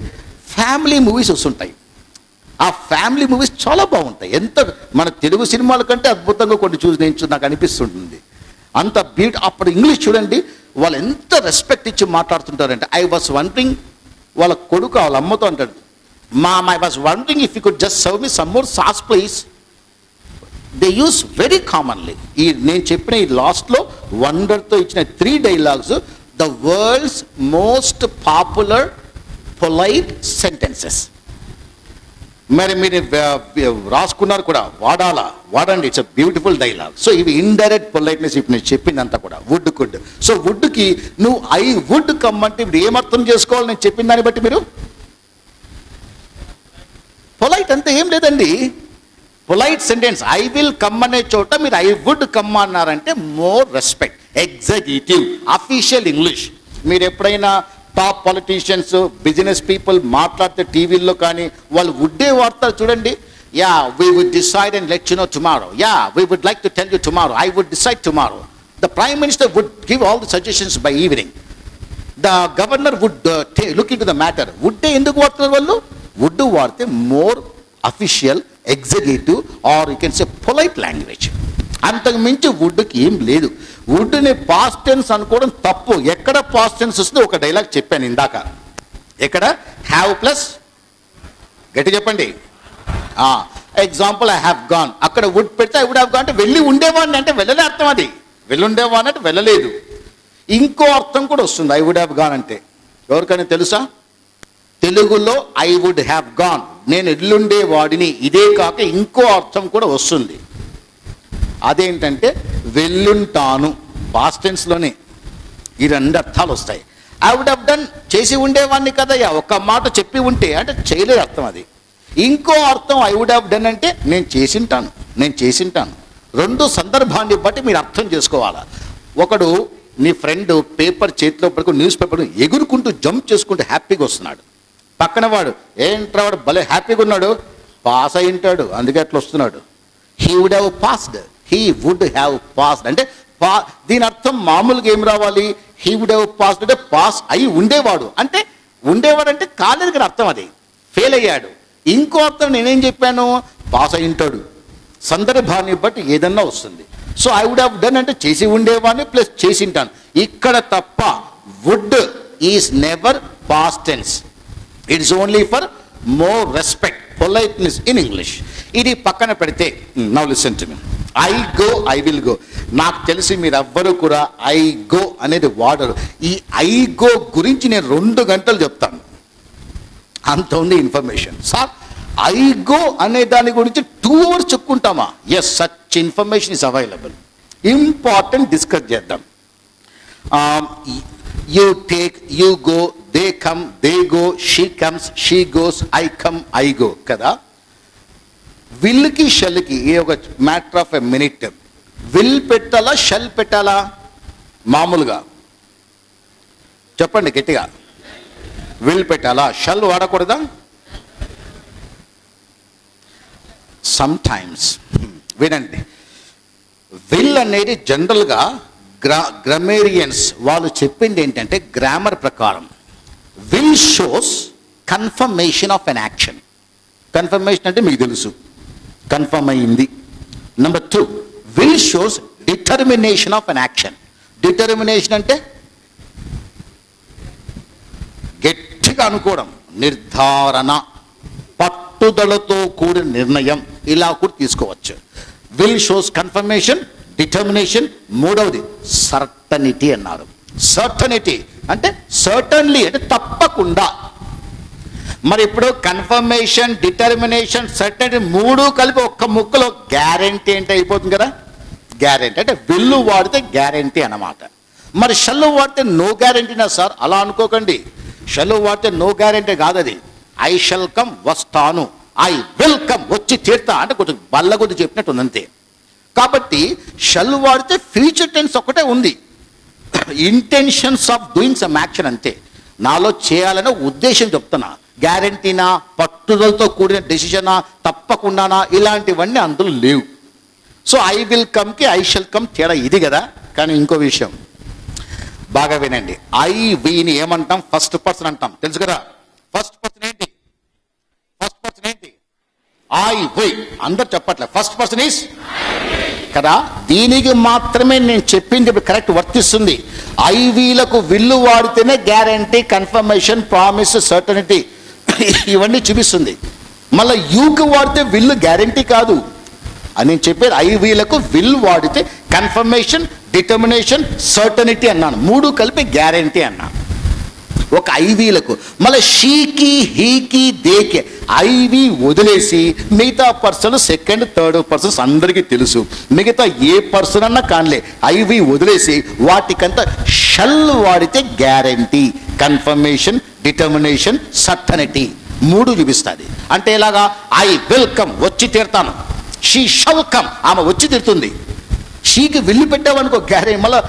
Speaker 1: ఫ్యామిలీ మూవీస్ వస్తుంటాయి. ఆ ఫ్యామిలీ మూవీస్ చాలా బాగుంటాయి. ఎంత మన తెలుగు సినిమాల కంటే అద్భుతంగా కొన్ని చూసి నాకు అనిపిస్తుంటుంది. అంత అప్పుడు ఇంగ్లీష్ చూడండి, వాళ్ళు ఎంత రెస్పెక్ట్ ఇచ్చి మాట్లాడుతుంటారంటే ఐ వాస్ వండరింగ్, వాళ్ళ కొడుకు వాళ్ళ అమ్మతో అంటాడు, mom I was wondering if you could just serve me some more sauce please. They use very commonly. ఈ నేను చెప్పిన ఈ లాస్ట్లో వండర్తో ఇచ్చిన 3 dialogues the world's most popular polite sentences. మరి మీరు రాసుకున్నారు కూడా, వాడండి, it's a beautiful dialogue. So ఇవి ఇండైరెక్ట్ పొలైట్నెస్. ఇప్పుడు నేను చెప్పిందంతా కూడా వుడ్ కుడ్. సో వుడ్కి నువ్వు ఐ వుడ్ కమ్మంటే ఇప్పుడు ఏమర్థం చేసుకోవాలి నేను చెప్పిన దాన్ని బట్టి మీరు? పొలైట్ అంతే, ఏం లేదండి. Polite sentence I will come అనే చోట మీరు ఐ వుడ్ కమ్ అన్నారంటే more respect. Executive official English. మీరు ఎప్పుడైనా టాప్ పొలిటీషియన్స్, బిజినెస్ పీపుల్ మాట్లాడితే టీవీల్లో కానీ వాళ్ళు వుడ్డే వాడతారు చూడండి. Yeah we would decide and let you know tomorrow. Yeah we would like to tell you tomorrow. I would decide tomorrow. The prime minister would give all the suggestions by evening. The governor would look into the matter. వుడ్డే ఎందుకు వాడుతున్నారు వాళ్ళు? వుడ్ వాడితే more official, executive or you can say polite language. అంతకు మించి వుడ్కి ఏం లేదు. వుడ్ని పాస్ట్ టెన్స్ అనుకోవడం తప్పు. ఎక్కడ పాస్ట్ టెన్స్ వస్తుంది? ఒక డైలాగ్ చెప్పాను ఇందాక. ఎక్కడ? హ్యావ్ ప్లస్ గట్టి చెప్పండి. ఎగ్జాంపుల్ ఐ హ్యావ్ గాన్, అక్కడ వుడ్ పెడితే ఐ వుడ్ హ్యావ్ గాన్ అంటే వెళ్ళి ఉండేవాడిని అంటే వెళ్ళలే అర్థం. అది వెళ్ళి ఉండేవాడిని అంటే వెళ్ళలేదు. ఇంకో అర్థం కూడా వస్తుంది ఐ వుడ్ హ్యావ్ గాన్ అంటే. ఎవరికైనా తెలుసా? తెలుగులో ఐ వుడ్ హ్యావ్ గాన్, నేను ఎల్లుండేవాడిని, ఇదే కాక ఇంకో అర్థం కూడా వస్తుంది. అదేంటంటే వెళ్ళుంటాను, పాస్ట్ టెన్స్లోనే ఈ 2 అర్థాలు వస్తాయి. ఐ వుడ్ హ్యావ్ డన్, చేసి ఉండేవాడిని కదయ్యా, ఒక్క మాట చెప్పి ఉంటే అంటే చేయలేదు అర్థం అది. ఇంకో అర్థం ఐ వుడ్ హ్యావ్ డన్ అంటే నేను చేసింటాను, నేను చేసింటాను. 2 సందర్భాన్ని బట్టి మీరు అర్థం చేసుకోవాలా. ఒకడు నీ ఫ్రెండ్ పేపర్ చేతిలో పడుకుని న్యూస్ పేపర్ ఎగురుకుంటూ జంప్ చేసుకుంటూ హ్యాపీగా వస్తున్నాడు. పక్కన వాడు ఏంట్రా వాడు భలే హ్యాపీగా ఉన్నాడు, పాస్ అయి ఉంటాడు అందుకే అట్లా వస్తున్నాడు. He would have passed, he would have passed అంటే దీని అర్థం మామూలుగా ఏం రావాలి? హీ వుడ్ హ్యావ్ పాస్డ్ అంటే పాస్ అయి ఉండేవాడు, అంటే ఉండేవాడు అంటే కాలేదు కదా అర్థం, అది ఫెయిల్ అయ్యాడు. ఇంకో అర్థం నేనేం చెప్పాను? పాస్ అయి ఉంటాడు. సందర్భాన్ని బట్టి ఏదన్నా వస్తుంది. So I would have done అంటే చేసి ఉండేవాడిని ప్లస్ చేసి ఉంటాను. ఇక్కడ తప్ప would is never past tense. It's only for more respect, politeness in English. ఇది పక్కన పెడితే now listen to me. I go, I will go. నాకు తెలిసి మీరు ఎవ్వరూ కూడా ఐ గో అనేది వాడరు. ఈ ఐ గో గురించి నేను 2 గంటలు చెప్తాను, అంత ఉంది ఇన్ఫర్మేషన్. సార్ ఐ గో అనే దాని గురించి 2 hours చెప్పుకుంటామా? Yes, such information is available. Important discuss చేద్దాం. You take, you go, they come, they go, she comes, she goes, I come, I go కదా. విల్కి షెల్కి ఏ ఒక matter of a minute. Will పెట్టాలా షెల్ పెట్టాలా? మామూలుగా చెప్పండి గట్టిగా. విల్ పెట్టాలా? షెల్ వాడకూడదా? సమ్ టైమ్స్ వినండి, విల్ అనేది జనరల్గా గ్రామేరియన్స్ వాళ్ళు చెప్పింది ఏంటంటే, గ్రామర్ ప్రకారం will shows confirmation of an action. Confirmation అంటే మీకు తెలుసు, కన్ఫర్మ్ అయింది. Number 2, will shows determination of an action. Determination అంటే గట్టిగా అనుకోవడం, నిర్ధారణ, పట్టుదలతో కూడిన నిర్ణయం, ఇలా కూడా తీసుకోవచ్చు. Will shows confirmation, determination. మూడవది సర్టనిటీ అన్నారు. సర్టనిటీ అంటే సర్టన్లీ అంటే తప్పకుండా. మరి ఇప్పుడు కన్ఫర్మేషన్, డిటర్మినేషన్, సర్టనిటీ మూడు కలిపి ఒక్క ముక్కలో గ్యారెంటీ అంటే అయిపోతుంది కదా. గ్యారెంటీ అంటే విల్లు వాడితే గ్యారెంటీ అన్నమాట. మరి షెల్ వాడితే నో గ్యారెంటీనా సార్? అలా అనుకోకండి. షెల్ వాడితే నో గ్యారెంటీ కాదు అది. ఐ షెల్ కమ్, వస్తాను. ఐ విల్ కమ్, వచ్చి తీర్తా అంటే కొంచెం బల్ల కొద్ది చెప్పినట్టు ఉంది అంతే. కాబట్టి షెల్ వాడితే ఫ్యూచర్ టెన్స్ ఒకటే ఉంది, intentions of doing some action అంతే. నాలో చేయాలనే ఉద్దేశం చెప్తున్నా. గ్యారెంటీనా, పట్టుదలతో కూడిన డెసిషనా, తప్పకుండానా, ఇలాంటివన్నీ అందులో లేవు. సో ఐ విల్ కమ్కి ఐ షెల్ కమ్ తేడా ఇది కదా. కానీ ఇంకో విషయం బాగా వినండి, ఐ వీని ఏమంటాం? ఫస్ట్ పర్సన్ అంటాం, తెలుసు కదా. ఫస్ట్ పర్సన్ ఏంటి? ఫస్ట్ పర్సన్ ఏంటి? ఐ వి. అందరు చెప్పట్లే, ఫస్ట్ పర్సన్ ఈస్ కదా. దీనికి మాత్రమే నేను చెప్పింది ఇప్పుడు కరెక్ట్ వర్తిస్తుంది. ఐవీలకు విల్లు వాడితేనే గ్యారంటీ, కన్ఫర్మేషన్, ప్రామిస్, సర్టనిటీ ఇవన్నీ చూపిస్తుంది. మళ్ళీ యూకి వాడితే విల్లు గ్యారంటీ కాదు అని నేను చెప్పేది. ఐవీలకు విల్ వాడితే కన్ఫర్మేషన్, డిటర్మినేషన్, సర్టనిటీ అన్నాను. మూడు కలిపి గ్యారంటీ అన్నాను ఒక ఐవీలకు. మళ్ళీ షీకి, హీకి, దేకి ఐవి వదిలేసి మిగతా పర్సన్ సెకండ్, థర్డ్ పర్సన్స్ అందరికీ తెలుసు. మిగతా ఏ పర్సన్ అన్నా కానిలే, ఐవి వదిలేసి వాటికంతా షెల్ వాడితే గ్యారంటీ, కన్ఫర్మేషన్, డిటర్మినేషన్, సర్టనిటీ మూడు చూపిస్తుంది. అంటే ఇలాగా ఐ విల్ కమ్, వచ్చి తీరుతాను. షీ షల్ కమ్, ఆమె వచ్చి తీరుతుంది. షీకి విల్లు పెట్టామనుకో గ్యారెంటీ. మళ్ళీ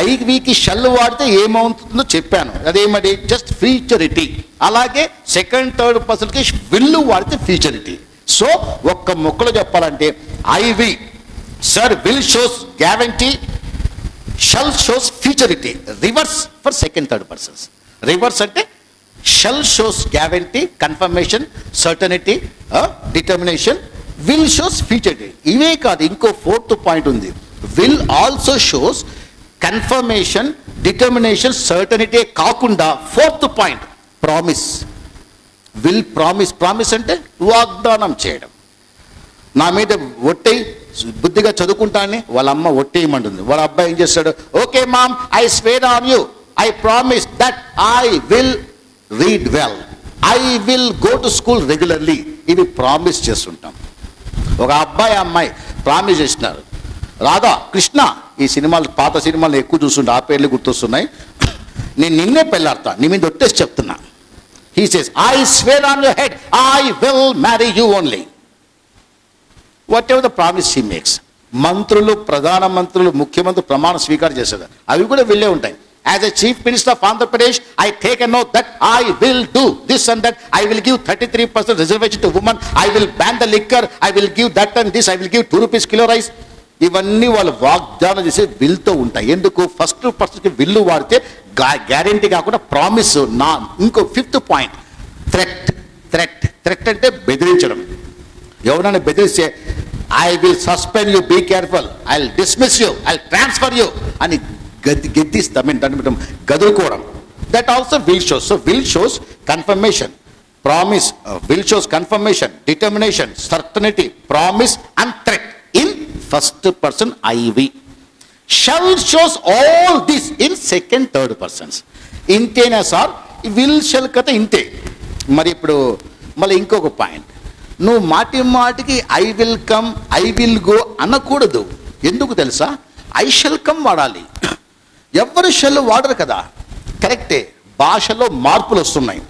Speaker 1: ఐవికి షెల్ వాడితే ఏమవుతుందో చెప్పాను, అదేమది జస్ట్ ఫ్యూచరిటీ. అలాగే సెకండ్, థర్డ్ పర్సన్కి విల్లు వాడితే ఫ్యూచరిటీ. సో ఒక్క ముక్కలో చెప్పాలంటే I we sir will shows guarantee, shall shows futurity. Reverse for second, third persons. Reverse అంటే shall shows guarantee, confirmation, certainty, determination. Will shows futurity. ఇవే కాదు, ఇంకో ఫోర్త్ పాయింట్ ఉంది. Will also shows confirmation, determination, certainty కాకుండా fourth point promise. Will promise. Promise అంటే వాగ్దానం చేయడం. నా మీద ఒట్టేయి, బుద్ధిగా చదువుకుంటానని వాళ్ళ అమ్మ ఒట్టేయమంటుంది. వాళ్ళ అబ్బాయి ఏం చేస్తాడు? Okay mom, I swear on you, I promise that I will read well, I will go to school regularly. ఇవి ప్రామిస్ చేస్తుంటాం. ఒక అబ్బాయి, అమ్మాయి ప్రామిస్ చేసినారు. రాధా, కృష్ణ, ఈ సినిమాలు, పాత సినిమాలు ఎక్కువ చూస్తుంటే ఆ పేర్లు గుర్తొస్తున్నాయి. నేను నిన్నే పెళ్ళాడతా, నీ మీద ఒట్టేసి చెప్తున్నా. He says I swear on your head I will marry you only. What ever the promise he makes. మంత్రులు, ప్రధానమంత్రులు, ముఖ్యమంత్రి ప్రమాణ స్వీకారం చేసేది అవి కూడా వెళ్ళే ఉంటాయి. As a Chief Minister of Andhra Pradesh, I take a note that I will do this and that. I will give 33% reservation to women. I will ban the liquor. I will give that and this. I will give 2 rupees kilo rice. ఇవన్నీ వాళ్ళు వాగ్దానం చేసే విల్తో ఉంటాయి. ఎందుకు? ఫస్ట్ పర్సన్కి విల్లు వాడితే గ్యారెంటీ కాకుండా ప్రామిస్. నా ఇంకో fifth point threat. Threat threat అంటే బెదిరించడం. ఎవరైనా బెదిరిస్తే I will suspend you, be careful, I will dismiss you, I will transfer you అని గెద్దిస్తాం, గదులుకోవడం. That also will shows. So will shows confirmation, promise. Will shows confirmation, determination, certainty, promise and threat in first person I we. Shall shows all this in second, third persons. ఇంతేనా సార్? విల్ షల్ కథ ఇంతే. మరి ఇప్పుడు మళ్ళీ ఇంకొక పాయింట్, నువ్వు మాటి మాటికి I will come, I will go అనకూడదు. ఎందుకు తెలుసా? ఐ షల్ కమ్ వాడాలి. ఎవరు షెల్ వాడరు కదా, కరెక్టే. భాషలో మార్పులు వస్తున్నాయి.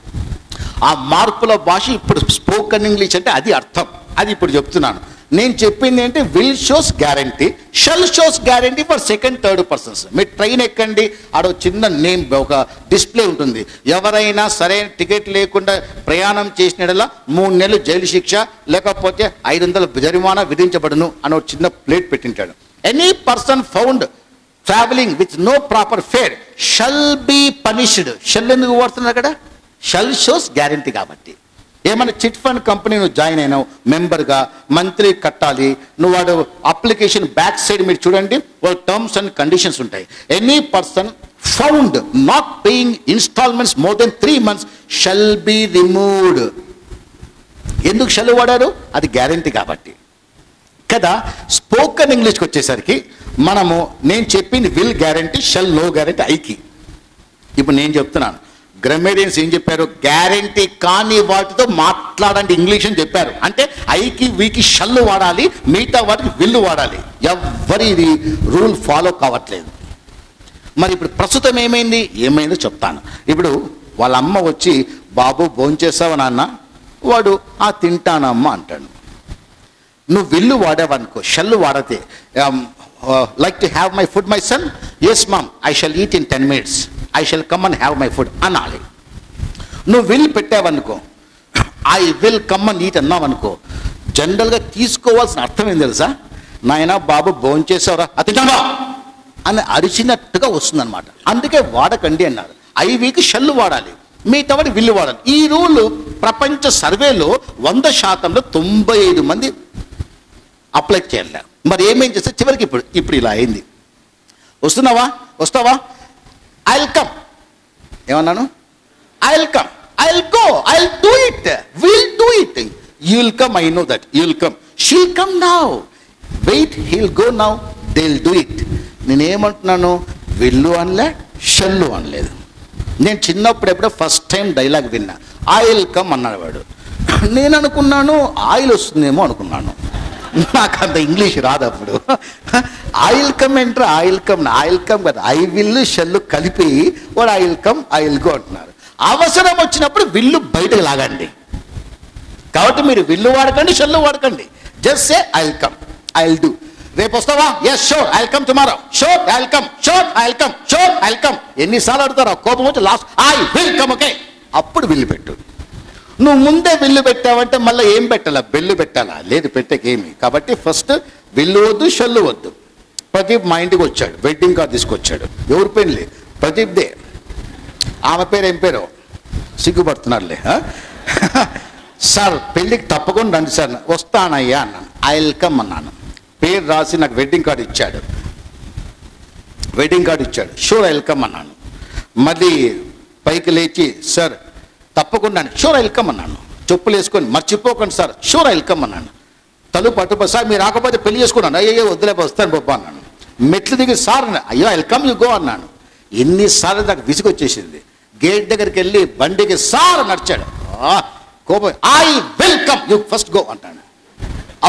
Speaker 1: ఆ మార్పుల భాష ఇప్పుడు స్పోకెన్ ఇంగ్లీష్ అంటే అది అర్థం. అది ఇప్పుడు చెప్తున్నాను. నేను చెప్పింది ఏంటి, will shows guarantee, shall shows guarantee for second third persons. మీరు ట్రైన్ ఎక్కండి, ఆడ చిన్న నేమ్ ఒక డిస్ప్లే ఉంటుంది. ఎవరైనా సరైన టికెట్ లేకుండా ప్రయాణం చేసినలా 3 నెలలు జైలు శిక్ష లేకపోతే 500 జరిమానా విధించబడును అని ఒక చిన్న ప్లేట్ పెట్టింటాడు. Any person found travelling with no proper fare shall be punished. Shall ఎందుకు వాడుతున్నారు అక్కడ? షల్ షోస్ గ్యారంటీ కాబట్టి. ఏమైనా చిట్ ఫండ్ కంపెనీ నువ్వు జాయిన్ అయినావు మెంబర్గా, మంత్లీ కట్టాలి. నువ్వు వాడు అప్లికేషన్ బ్యాక్ సైడ్ మీరు చూడండి, వాళ్ళ టర్మ్స్ అండ్ కండిషన్స్ ఉంటాయి. Any person found not paying instalments more than 3 months shall be removed. ఎందుకు షల్ వాడారు? అది గ్యారంటీ కాబట్టి కదా. స్పోకెన్ ఇంగ్లీష్కి వచ్చేసరికి మనము నేను చెప్పింది will guarantee, shall no guarantee ఐకి. ఇప్పుడు నేను చెప్తున్నాను, గ్రామేరియన్స్ ఏం చెప్పారు? గ్యారంటీ కాని వాటితో మాట్లాడండి ఇంగ్లీష్ అని చెప్పారు. అంటే ఐకి వీకి షల్లు వాడాలి, మిగతా వాటికి విల్లు వాడాలి. ఎవ్వరి ఇది రూల్ ఫాలో కావట్లేదు. మరి ఇప్పుడు ప్రస్తుతం ఏమైందో చెప్తాను. ఇప్పుడు వాళ్ళ అమ్మ వచ్చి, బాబు భోంచేసావా నాన్న? వాడు తింటానమ్మా అంటాడు. నువ్వు విల్లు వాడావనుకో, షల్లు వాడితే like to have my food my son? Yes mom, I shall eat in 10 minutes. I shall come and have my food అనాలి. నువ్వు విల్ పెట్టావనుకో, I will come and eat అన్నావనుకో, జనరల్గా తీసుకోవాల్సిన అర్థం ఏం తెలుసా? నాయన బాబు భోంచేసావురా, తింటావా అని అరిచినట్టుగా వస్తుందన్నమాట. అందుకే వాడకండి అన్నారు. ఐవికి షల్లు వాడాలి, మిగతా వాడి విల్లు వాడాలి. ఈ రూల్ ప్రపంచ సర్వేలో 100%లో 95 మంది అప్లై చేయాలి. మరి ఏమేం చేస్తే చివరికి ఇప్పుడు ఇలా అయింది. వస్తావా? I'll come. ఏమన్నాను? I'll come, I'll go, I'll do it, will do it. You will come, I know that you will come. She'll come now, wait, he'll go now, they will do it. నేనేమంటున్నాను? విల్లు అనలే, షల్లు అనలేదు. నేను చిన్నప్పుడు ఎప్పుడో ఫస్ట్ టైం డైలాగ్ విన్నా, ఆయిల్ కమ్ అన్నాడు వాడు. నేను అనుకున్నాను ఆయిల్ వస్తుందేమో అనుకున్నాను. నాకు అంత ఇంగ్లీష్ రాదు అప్పుడు. ఆయిల్ కమ్ ఏంట్రా? ఆయిల్ కమ్ కదా, ఐ విల్లు షల్లు కలిపి వాడు ఆయిల్ కమ్ ఆయిల్ గో అంటున్నారు. అవసరం వచ్చినప్పుడు విల్లు బయటకు లాగండి. కాబట్టి మీరు విల్లు వాడకండి, షల్లు వాడకండి. Just say I'll come, I'll do. రేపు వస్తావా? Yes sure, I'll come tomorrow. Sure, I'll come. Sure, I'll come. Sure, I'll come. ఎన్నిసార్లు అడుగుతారో కోపం వచ్చి last I will come. Okay, అప్పుడు విల్లు పెట్టు. నువ్వు ముందే విల్లు పెట్టావంటే మళ్ళీ ఏం పెట్టాలా? బెల్లు పెట్టాలా? లేదు, పెట్టకేమి. కాబట్టి ఫస్ట్ విల్లు వద్దు, షల్లు వద్దు. ప్రదీప్ మా ఇంటికి వచ్చాడు, వెడ్డింగ్ కార్డు తీసుకొచ్చాడు. ఎవరి పెళ్ళి? ప్రదీప్దే. ఆమె పేరు ఏం పేరు? సిగ్గుపడుతున్నారులే. సార్ పెళ్ళికి తప్పకుండా రండి సార్. వస్తానయ్యా అన్నాను. ఐ విల్ కమ్ అన్నాను. పేరు రాసి నాకు వెడ్డింగ్ కార్డు ఇచ్చాడు. షూర్ ఐ విల్ కమ్ అన్నాను. మళ్ళీ పైకి లేచి సార్ తప్పకుండా షూర్ ఐ విల్ కమ్ అన్నాను. చెప్పులు వేసుకొని మర్చిపోకండి sir. Sure I will come అన్నాను. తలుపు అటుపో సార్ మీరు రాకపోతే పెళ్లి చేసుకున్నాను. అయ్యో వద్దులే వస్తాను బాబా అన్నాను. మెట్లు దిగి సార్ అయ్యో I will come you go అన్నాను. ఎన్నిసార్లు నాకు విసుగొచ్చేసింది. గేట్ దగ్గరికి వెళ్ళి బండికి సార్ నడిచాడు. కోపం, I will come you first go అంటాను.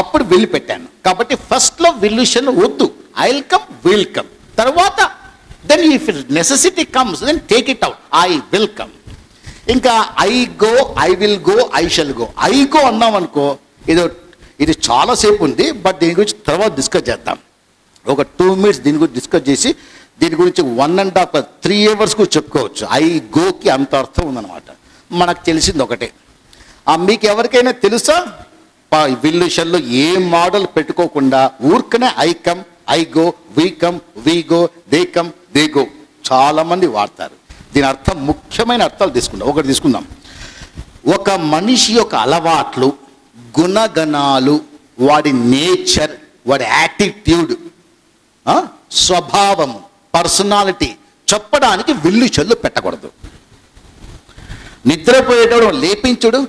Speaker 1: అప్పుడు విల్లు పెట్టాను. కాబట్టి ఫస్ట్లో విల్లుషన్ వద్దు. I will come, will come. తర్వాత then if necessity comes then take it out. I will come. ఇంకా I go, I will go, I shall go. I go అన్నాం అనుకో, ఇది చాలాసేపు ఉంది, బట్ దీని గురించి తర్వాత డిస్కస్ చేద్దాం. ఒక 2 minutes దీని గురించి డిస్కస్ చేసి దీని గురించి 1.5 3 hours కూడా చెప్పుకోవచ్చు. ఐ గోకి అంత అర్థం ఉందన్నమాట. మనకు తెలిసింది ఒకటే. మీకు ఎవరికైనా తెలుసా? విల్లు షల్లు ఏ మోడల్ పెట్టుకోకుండా ఊరికనే I come, I go, we come, we go, they come, they go చాలా మంది వాడతారు. దీని అర్థం ముఖ్యమైన అర్థాలు ఒకటి తీసుకుందాం. ఒక మనిషి యొక్క అలవాట్లు, గుణగణాలు, వాడి నేచర్, వాడి యాటిట్యూడ్, స్వభావము, పర్సనాలిటీ చెప్పడానికి విల్లు చెల్లు పెట్టకూడదు. నిద్రపోయేటప్పుడు లేపించుడు,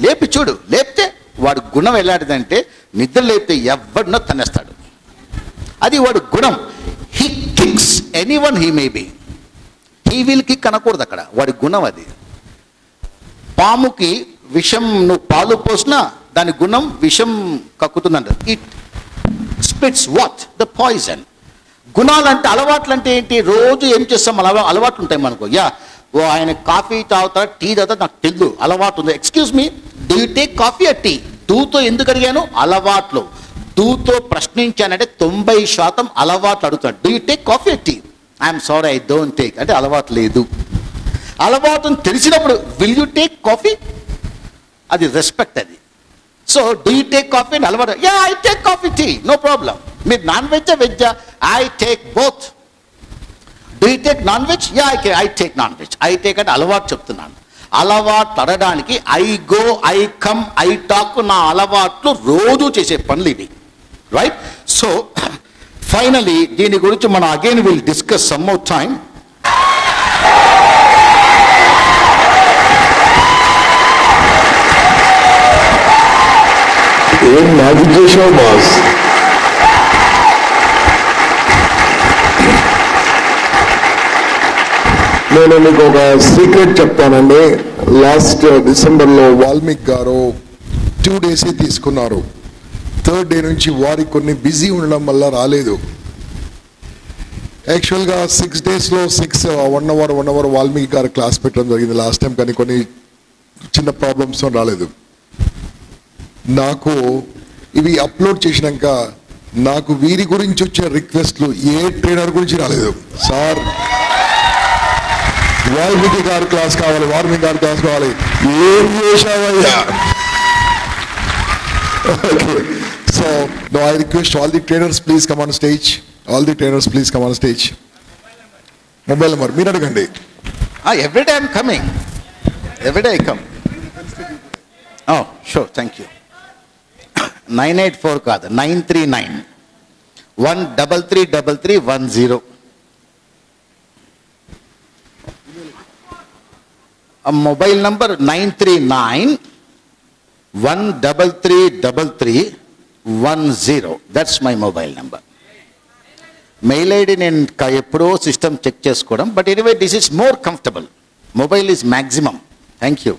Speaker 1: లేపి చూడు, లేపితే వాడి గుణం ఎలాంటిదంటే నిద్ర లేపితే ఎవరినో తన్నేస్తాడు. అది వాడి గుణం. He kicks anyone he may be. He will kick అనకూడదు అక్కడ, వాడి గుణం అది. పాముకి విషం నువ్వు పాలు పోసినా దాని గుణం విషం కక్కుతుందంట. It spits what? The poison. గుణాలు అంటే, అలవాట్లు అంటే ఏంటి? రోజు ఏం చేస్తాం, అలవాట్లు ఉంటాయి మనకు. ఓ ఆయన కాఫీ తాగుతాడు, టీ తాగుతాడు, నాకు తెలుసు, అలవాటు ఉంది. Excuse me, do you take coffee or tea? డూతో ఎందుకు అడిగాను? అలవాట్లు. డూతో ప్రశ్నించానంటే 90% అలవాట్లు అడుగుతాడు. Do you take coffee or tea? I'm sorry, I don't take. అంటే అలవాటు లేదు. అలవాటుని తెలిసినప్పుడు విల్ యూ టేక్ కాఫీ? అది రెస్పెక్ట్. అది. So do you take coffee అని అలవాటు, yeah I take coffee, tea, no problem. మీరు నాన్ వెజ్జా వెజ్జా? I take both. Do you take non veg? Yeah I take non veg. I take అంటే అలవాటు చెప్తున్నాను. అలవాటు అడగడానికి I go, I come, I talk, నా అలవాట్లు రోజు చేసే పనులు ఇవి. రైట్? సో ఫైనలీ దీని గురించి మనం again will discuss some more time.
Speaker 3: ఏం మ్యాజిక్ చేసావు బాస్. నేను మీకు ఒక సీక్రెట్ చెప్తానండి. లాస్ట్ డిసెంబర్లో వాల్మీకి గారు 2 days తీసుకున్నారు. 3rd day నుంచి వారికి కొన్ని బిజీ ఉండడం వల్ల రాలేదు. యాక్చువల్గా 6 daysలో 1 hour వాల్మీకి గారు క్లాస్ పెట్టడం జరిగింది లాస్ట్ టైం, కానీ కొన్ని చిన్న ప్రాబ్లమ్స్ రాలేదు. నాకు ఇవి అప్లోడ్ చేసినాక నాకు వీరి గురించి వచ్చే రిక్వెస్ట్లు ఏ ట్రైనర్ గురించి రాలేదు. సార్ వాల్మీకి గారు క్లాస్ కావాలి, వాల్మీకి గారు క్లాస్ కావాలి. ఏం చేశావయ్యా? Okay, so no, I request all the trainers please come on stage. All the trainers please come on stage. Mobile number మీరు అడగండి.
Speaker 1: Every day I'm coming, every day I come. Sure, thank you. 984 కాదు, 939 1333310. Mobile number 939-1333310. That's my mobile number. Mail ID నేను ఎప్పుడో సిస్టమ్ చెక్ చేసుకోవడం, but anyway this is more comfortable. Mobile is maximum. Thank you.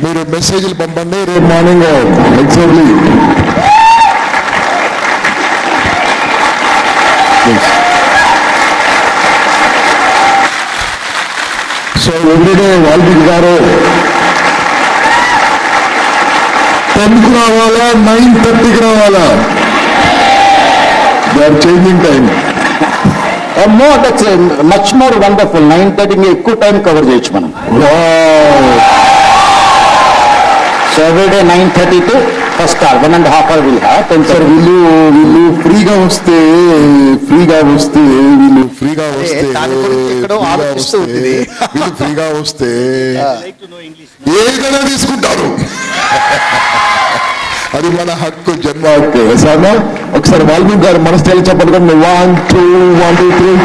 Speaker 3: మీరు మెసేజ్లు పంపండి రేపు morning exactly. So everyday Valmiki garu 10కి రావాలా, 9:30కి రావాలా? They are changing time.
Speaker 1: No, that's much more wonderful. 9:30 ఎక్కువ టైం కవర్ చేయొచ్చు మనం. So everyday 9:30 to first hour, 1.5 hours will have.
Speaker 3: Sir వీళ్ళు ఫ్రీగా వస్తే వీళ్ళు ఫ్రీగా వస్తే ఏదైనా తీసుకుంటారు. అది మన హక్కు, జన్మ హక్కు. సార్ ఒకసారి వాల్మీకి గారు మన స్టైల్ చెప్పండి. 1 2 1 2 3